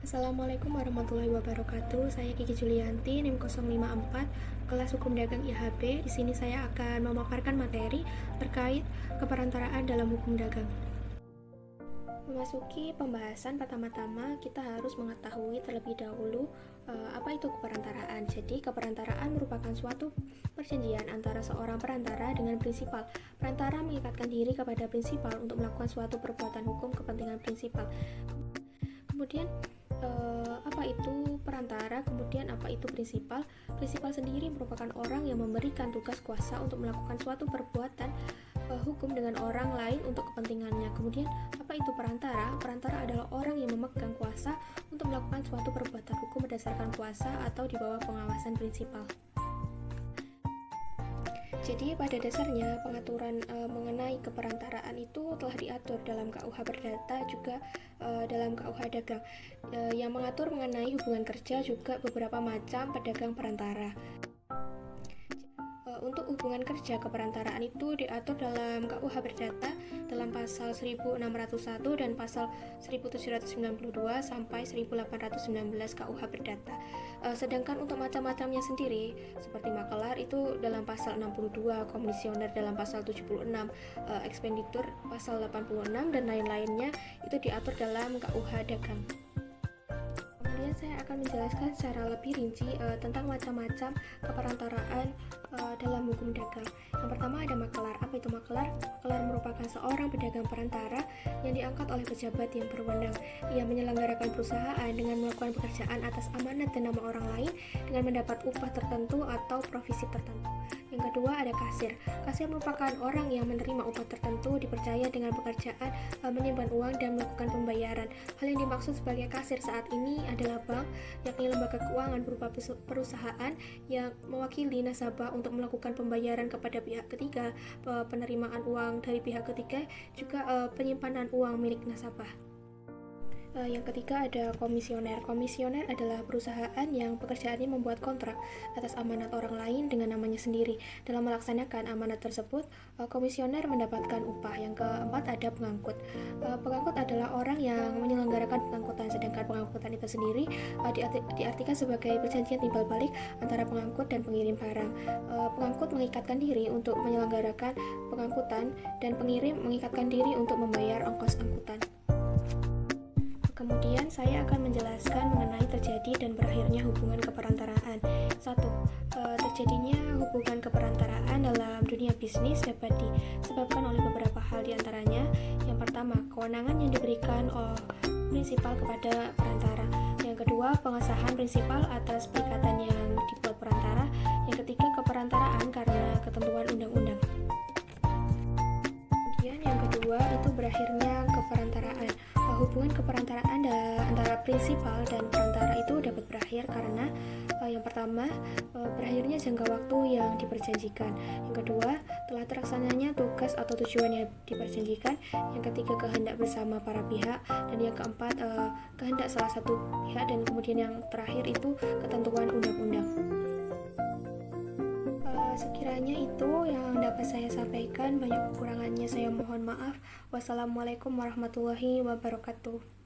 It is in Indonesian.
Assalamualaikum warahmatullahi wabarakatuh. Saya Kiki Julianti, NIM 054, kelas Hukum Dagang IHB. Di sini saya akan memaparkan materi terkait keperantaraan dalam hukum dagang. Memasuki pembahasan, pertama-tama kita harus mengetahui terlebih dahulu apa itu keperantaraan. Jadi, keperantaraan merupakan suatu perjanjian antara seorang perantara dengan prinsipal. Perantara mengikatkan diri kepada prinsipal untuk melakukan suatu perbuatan hukum kepentingan prinsipal. Kemudian apa itu perantara, kemudian apa itu prinsipal. Prinsipal sendiri merupakan orang yang memberikan tugas kuasa untuk melakukan suatu perbuatan hukum dengan orang lain untuk kepentingannya. Kemudian apa itu perantara? Perantara adalah orang yang memegang kuasa untuk melakukan suatu perbuatan hukum berdasarkan kuasa atau di bawah pengawasan prinsipal. Jadi pada dasarnya pengaturan mengenai keperantaraan itu telah diatur dalam KUH Perdata, juga dalam KUH Dagang, yang mengatur mengenai hubungan kerja, juga beberapa macam pedagang perantara. Untuk hubungan kerja keperantaraan itu diatur dalam KUH Perdata dalam pasal 1601 dan pasal 1792 sampai 1819 KUH Perdata. Sedangkan untuk macam-macamnya sendiri seperti makelar itu dalam pasal 62, komisioner dalam pasal 76, ekspeditur pasal 86 dan lain-lainnya itu diatur dalam KUH Dagang. Kemudian saya akan menjelaskan secara lebih rinci tentang macam-macam keperantaraan dalam hukum dagang. Yang pertama ada makelar. Apa itu makelar? Makelar merupakan seorang pedagang perantara yang diangkat oleh pejabat yang berwenang. Ia menyelenggarakan perusahaan dengan melakukan pekerjaan atas amanat dan nama orang lain dengan mendapat upah tertentu atau provisi tertentu. Yang kedua ada kasir. Kasir merupakan orang yang menerima upah tertentu, dipercaya dengan pekerjaan menyimpan uang dan melakukan pembayaran. Hal yang dimaksud sebagai kasir saat ini adalah bank, yakni lembaga keuangan berupa perusahaan yang mewakili nasabah untuk melakukan pembayaran kepada pihak ketiga, penerimaan uang dari pihak ketiga, juga penyimpanan uang milik nasabah. Yang ketiga ada komisioner. Komisioner adalah perusahaan yang pekerjaannya membuat kontrak atas amanat orang lain dengan namanya sendiri. Dalam melaksanakan amanat tersebut, komisioner mendapatkan upah. Yang keempat ada pengangkut. Pengangkut adalah orang yang menyelenggarakan pengangkutan, sedangkan pengangkutan itu sendiri diartikan sebagai perjanjian timbal balik antara pengangkut dan pengirim barang. Pengangkut mengikatkan diri untuk menyelenggarakan pengangkutan dan pengirim mengikatkan diri untuk membayar ongkos angkutan. Kemudian saya akan menjelaskan mengenai terjadi dan berakhirnya hubungan keperantaraan. 1. Terjadinya hubungan keperantaraan dalam dunia bisnis dapat disebabkan oleh beberapa hal, diantaranya yang pertama, kewenangan yang diberikan oleh prinsipal kepada perantara. Yang kedua, pengesahan prinsipal atas perikatan yang dibuat perantara. Yang ketiga, keperantaraan karena ketentuan undang-undang. Kemudian yang kedua itu berakhirnya keperantaraan. Hubungan keperantaraan antara prinsipal dan perantara itu dapat berakhir karena yang pertama, berakhirnya jangka waktu yang diperjanjikan. Yang kedua, telah terlaksananya tugas atau tujuan yang diperjanjikan. Yang ketiga, kehendak bersama para pihak. Dan yang keempat, kehendak salah satu pihak. Dan kemudian yang terakhir itu ketentuan undang-undang. Sekiranya itu yang dapat saya sampaikan. Banyak kekurangannya saya mohon maaf. Wassalamualaikum warahmatullahi wabarakatuh.